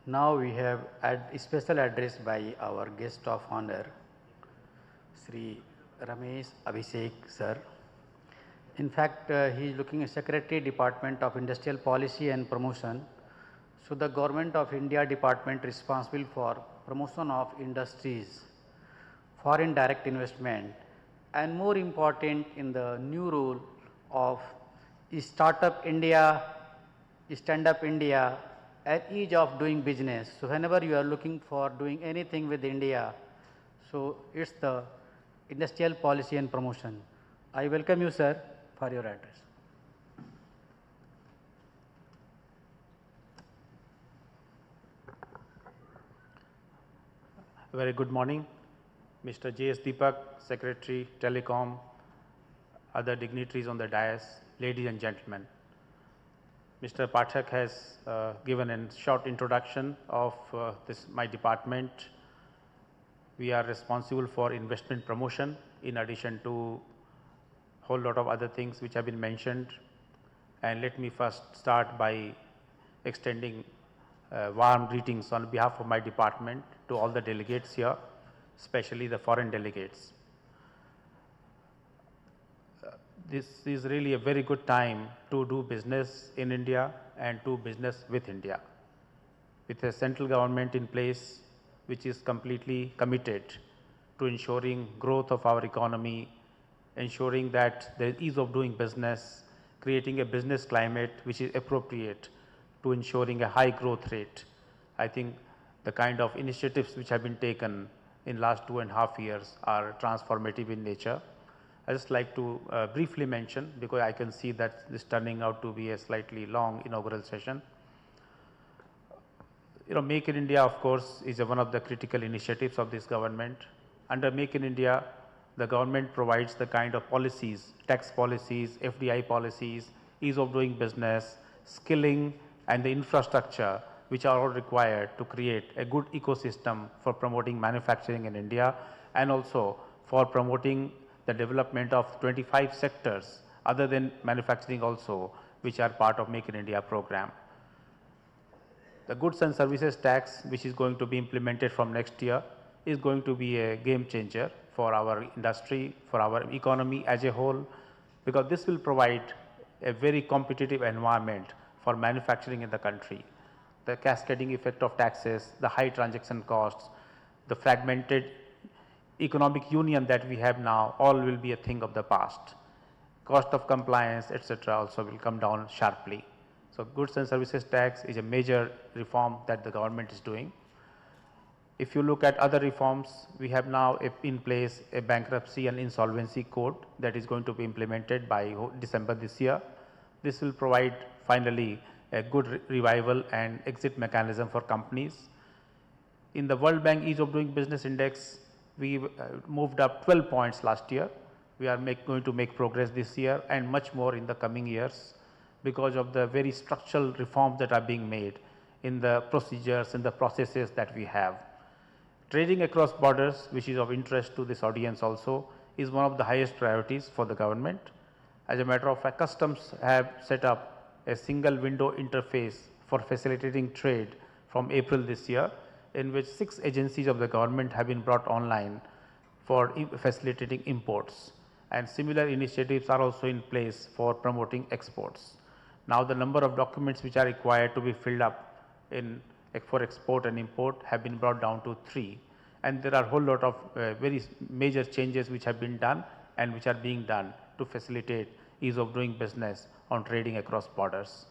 Now we have a special address by our guest of honor, Sri Ramesh Abhisekh sir. In fact, he is looking at Secretary Department of Industrial Policy and Promotion. So the Government of India department responsible for promotion of industries, foreign direct investment, and more important in the new role of Startup India, Stand Up India, and ease of doing business. So whenever you are looking for doing anything with India, so it's the industrial policy and promotion. I welcome you, sir, for your address. Very good morning, Mr. J.S. Deepak, Secretary, Telecom, other dignitaries on the dais, ladies and gentlemen. Mr. Pathak has given a short introduction of my department. We are responsible for investment promotion in addition to whole lot of other things which have been mentioned. And let me first start by extending warm greetings on behalf of my department to all the delegates here, especially the foreign delegates. This is really a very good time to do business in India and do business with India. With a central government in place which is completely committed to ensuring growth of our economy, ensuring that there is ease of doing business, creating a business climate which is appropriate to ensuring a high growth rate. I think the kind of initiatives which have been taken in last 2.5 years are transformative in nature. I just like to briefly mention, because I can see that this turning out to be a slightly long inaugural session. Make in India of course is one of the critical initiatives of this government. Under Make in India, the government provides the kind of policies, tax policies, FDI policies, ease of doing business, skilling, and the infrastructure which are all required to create a good ecosystem for promoting manufacturing in India, and also for promoting the development of 25 sectors other than manufacturing also, which are part of Make in India program. The goods and services tax, which is going to be implemented from next year, is going to be a game changer for our industry, for our economy as a whole, because this will provide a very competitive environment for manufacturing in the country. The cascading effect of taxes, the high transaction costs, the fragmented economic union that we have now, all will be a thing of the past. Cost of compliance, etc., also will come down sharply. So goods and services tax is a major reform that the government is doing. If you look at other reforms, we have now in place a bankruptcy and insolvency code that is going to be implemented by December this year. This will provide finally a good revival and exit mechanism for companies. In the World Bank Ease of Doing Business Index, we moved up 12 points last year. We are going to make progress this year and much more in the coming years, because of the very structural reforms that are being made in the procedures and the processes that we have. Trading across borders, which is of interest to this audience also, is one of the highest priorities for the government. As a matter of fact, customs have set up a single window interface for facilitating trade from April this year, in which 6 agencies of the government have been brought online for facilitating imports, and similar initiatives are also in place for promoting exports. Now the number of documents which are required to be filled up for export and import have been brought down to 3, and there are a whole lot of very major changes which have been done and which are being done to facilitate ease of doing business on trading across borders.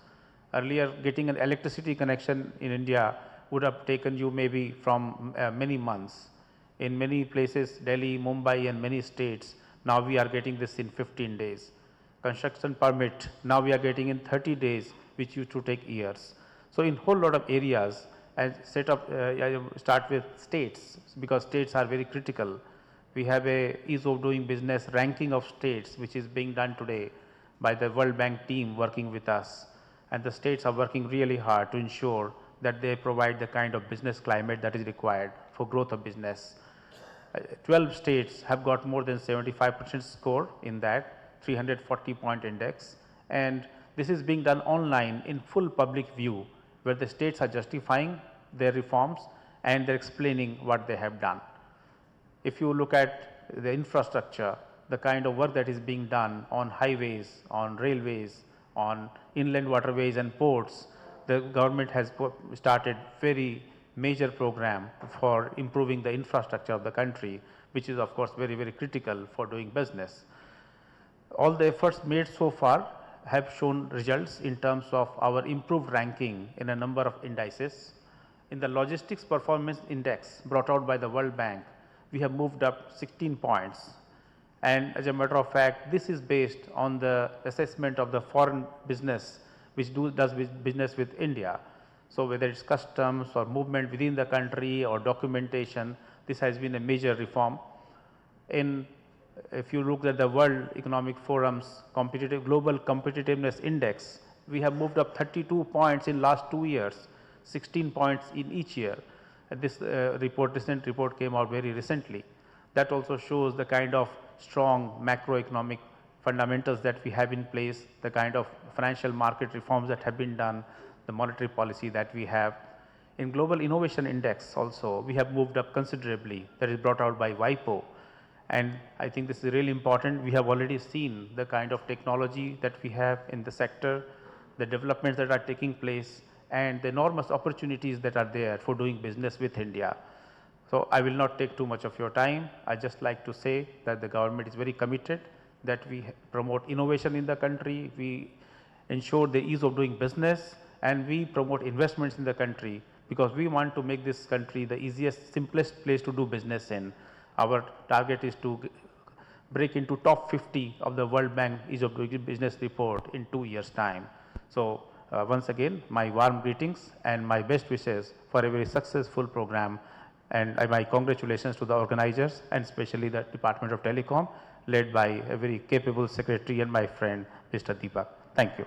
Earlier, getting an electricity connection in India would have taken you maybe from many months. In many places, Delhi, Mumbai and many states, now we are getting this in 15 days. Construction permit, now we are getting in 30 days, which used to take years. So in whole lot of areas, I start with states, because states are very critical. We have a ease of doing business ranking of states, which is being done today by the World Bank team working with us, and the states are working really hard to ensure that they provide the kind of business climate that is required for growth of business. 12 states have got more than 75% score in that 340 point index, and this is being done online in full public view, where the states are justifying their reforms and they're explaining what they have done. If you look at the infrastructure, the kind of work that is being done on highways, on railways, on inland waterways and ports, the government has started very major program for improving the infrastructure of the country, which is of course very, very critical for doing business. All the efforts made so far have shown results in terms of our improved ranking in a number of indices. In the logistics performance index brought out by the World Bank, we have moved up 16 points, and as a matter of fact this is based on the assessment of the foreign business which does business with India. So, whether it is customs or movement within the country or documentation, this has been a major reform. If you look at the World Economic Forum's global competitiveness index, we have moved up 32 points in last 2 years, 16 points in each year. This recent report came out very recently. That also shows the kind of strong macroeconomic fundamentals that we have in place, the kind of financial market reforms that have been done, the monetary policy that we have. In global innovation index also, we have moved up considerably, that is brought out by WIPO. And I think this is really important. We have already seen the kind of technology that we have in the sector, the developments that are taking place, and the enormous opportunities that are there for doing business with India. So, I will not take too much of your time. I just like to say that the government is very committed, that we promote innovation in the country, we ensure the ease of doing business, and we promote investments in the country, because we want to make this country the easiest, simplest place to do business in. Our target is to break into top 50 of the World Bank Ease of Doing Business report in 2 years' time. So, once again my warm greetings and my best wishes for a very successful program, and my congratulations to the organizers and especially the Department of Telecom led by a very capable secretary and my friend Mr. Deepak. Thank you.